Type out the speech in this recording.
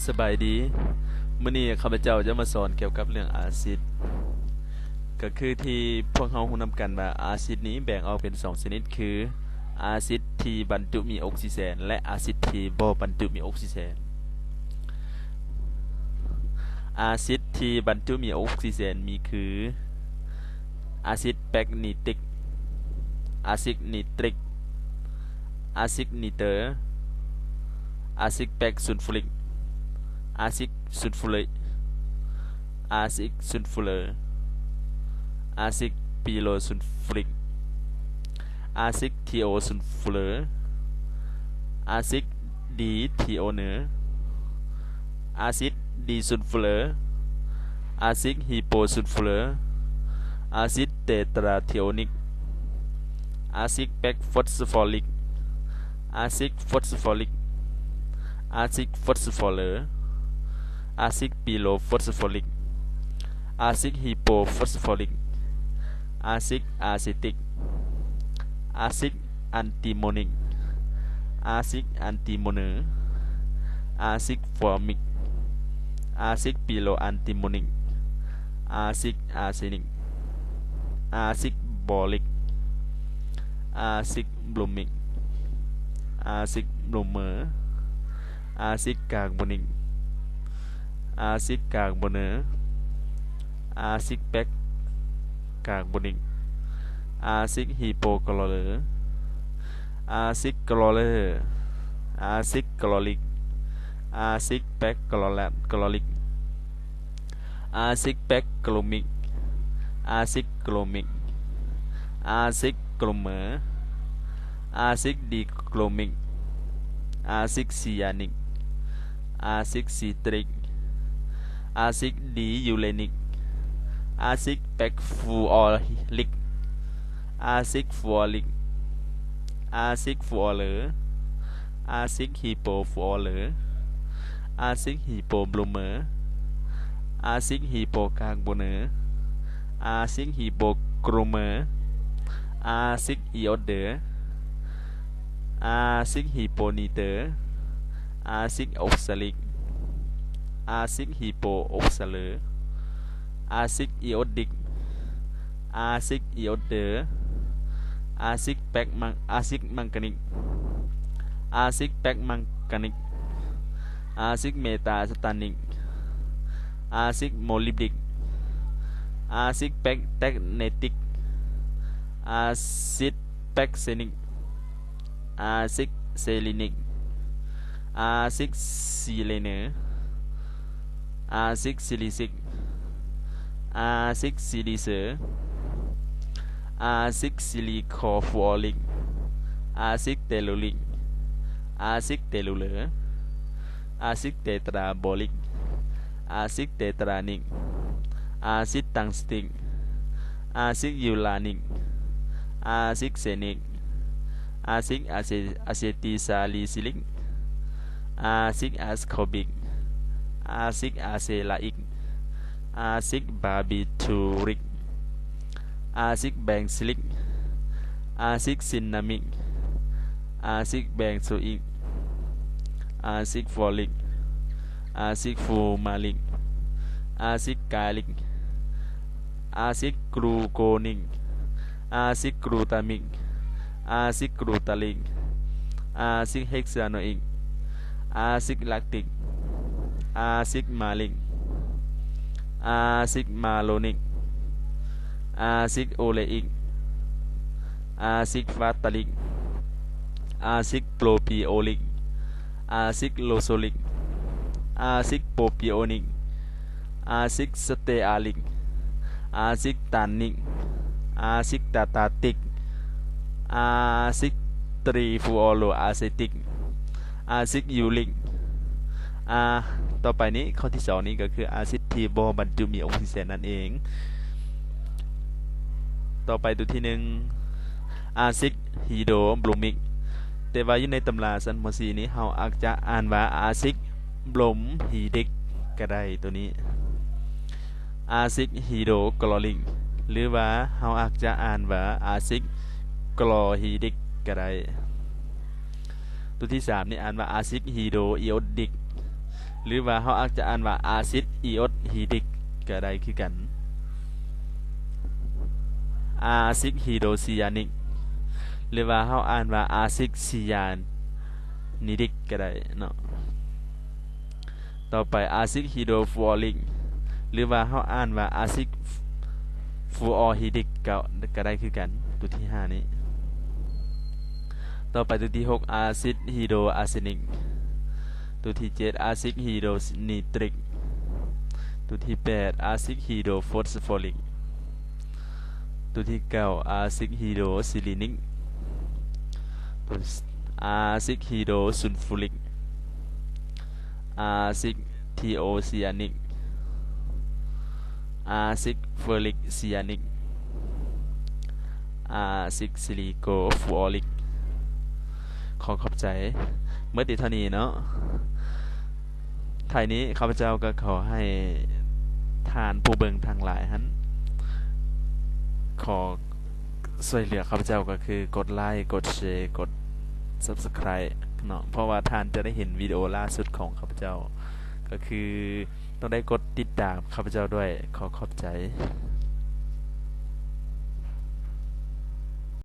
สบายดีมื้อนี้ข้าพเจ้าจะมาสอนเกี่ยวกับเรื่องอาซิดก็คือที่พวกเรารู้นำกันว่าอาซิดนี้แบ่งออกเป็น2ชนิดคืออาซิดที่บรรจุมีออกซิเจนและอาซิดที่บ่บรรจุมีออกซิเจนอาซิดที่บรรจุมีออกซิเจนมีคืออาซิดแปกนิติกอาซิดนิตริกอาซิดนิเตอร์อาซิดแปกซัลฟูริกอาซิดซัลฟูริกอาซิดซัลฟูเลอร์อาซิดปิโลซัลฟูริกอาซิดทีโอซัลฟูเลอร์อาซิดดีทีโอเนอร์อาซิดดีซัลฟูเลอร์อาซิดฮิโปซัลฟูเลอร์อาซิดเตตราไทโอนิกอาซิดแปกฟอสฟอริกอาซิดฟอสฟอริกอาซิดฟอสฟอเลอร์อาซิดปิโลฟอสฟอริกอาซิดฮิโปฟอสฟอริกอาซิดอะซิติกอาซิดแอนติโมนิกอาซิดแอนติโมเนอร์อาซิดฟอร์มิกอาซิดปิโลแอนติโมนิกอาซิดอาร์เซนิกอาซิดบอริกอาซิดบลูมิกอาซิดบลูเมอร์อาซิดคาร์บอนิกอาซิดคาร์บอเนอร์อาซิดแปกคาร์บอนิกอาซิดฮิโปคลอเรอร์อาซิดคลอเรอร์อาซิดคลอริกอาซิดแปกคลอแลตคลอริกอาซิดแปกคลอมิกอาซิดคลอมิกอาซิดคลอเมอร์อาซิดดีคลอมิกอาซิดซิยานิกอาซิดซิตริกอาซิดดียูเรนิกอาซิดแปกฟูออริกอาซิดฟูออริกอาซิดฟูออเลอร์อาซิดฮิโปฟูออเลอร์อาซิดฮิโปบลูเมอร์อาซิดฮิโปคาร์บอเนอร์อาซิดฮิโปโครเมอร์อาซิดอิโอเดอร์อาซิดฮิโปนิเตอร์อาซิดออกซาลิกอาซิดฮิโปออกซาเลอร์อาซิดอิโอดิกอาซิดอิโอเดอร์อาซิดแปกมังอาซิดมังกานิกอาซิดแปกมังกานิกอาซิดเมตาสตานิกอาซิดโมลิบดิกอาซิดแปกเทกเนติกอาซิดแปกเซนิกอาซิดเซลินิกอาซิดซิเลเนอร์อาซิดซิลิซิกอาซิดซิลิเซอร์อาซิดซิลิโคฟูออริกอาซิดเตลูลิกอาซิดเตลูเลอร์อาซิดเตตราโบลิกอาซิดเตตรานิกอาซิดตังสติกอาซิดยูลานิกอาซิดเซนิกอาซิดอะเซติซาลิซิลิกอาซิดแอสคอบิกอาซิดอะเซลาอิกอาซิดบาร์บิทูริกอาซิดแบงซิลิกอาซิดซินนามิกอาซิดแบงโซอิกอาซิดฟอลิกอาซิดฟูมาลิกอาซิดกาลิกอาซิดกลูโกนิกอาซิดกลูตามิกอาซิดกลูตาลิกอาซิดเฮกซาโนอิกอาซิดแลคติกอาซิดมาลิกอาซิดมาโลนิกอาซิดโอเลอิกอาซิดฟาตาลิกอาซิดโปรปิโอลิกอาซิดโลโซลิกอาซิดโปปิโอนิกอาซิดสเตอาลิกอาซิดตานิกอาซิดตาตาติกอาซิดตรีฟูออโลอาเซติกอาซิดยูริกต่อไปนี้ข้อที่2นี้ก็คืออาซิดที่บ่บรรจุมีออกซิเจนนั่นเองต่อไปตัวที่1อาซิดฮีโดรบรูมิกแต่ว่าอยู่ในตำราสันมซีนี้เฮาอาจจะอ่านว่าอาซิดบรมฮีดิกก็ได้ตัวนี้อาซิดฮีโดรคลอริกหรือว่าเฮาอาจจะอ่านว่าอาซิดคลอฮีดิกก็ได้ตัวที่3นี่อ่านว่าอาซิดฮีโดรไอโอดิก หรือว่าเฮาอาจจะอ่านว่าอาซิดอิโอฮีดิกก็ได้คือกันอาซิกฮีโดซิยานิกหรือว่าเฮาอ่านว่าอาซิกซิยานิดิกก็ได้เนาะต่อไปอาซิกฮีโดฟลูออริกหรือว่าเฮาอ่านว่าอาซิกฟลูออฮีดิกก็ได้คือกันตัวที่5นี้ต่อไปตัวที่6อาซิดฮีโดอาร์เซนิกตัวที่7อาซิดฮีโดนิตริกตัวที่8อาซิดฮีโดฟอสฟอริกตัวที่9อาซิดฮีโดซิลินิกตัวอาซิดฮีโดซัลฟูริกอาซิดทีโอซิยานิกอาซิดเฟอริกซิยานิกอาซิดซิลิโกฟลูออริกขอขอบใจเมื่อติดเท่านี้เนาะท้ายนี้ข้าพเจ้าก็ขอให้ทานผู้เบิงทางหลายหันขอช่วยเหลือข้าพเจ้าก็คือกดไลค์กดแชร์กด Subscribe เนาะเพราะว่าทานจะได้เห็นวิดีโอล่าสุดของข้าพเจ้าก็คือต้องได้กดติดตามข้าพเจ้าด้วยขอขอบใจ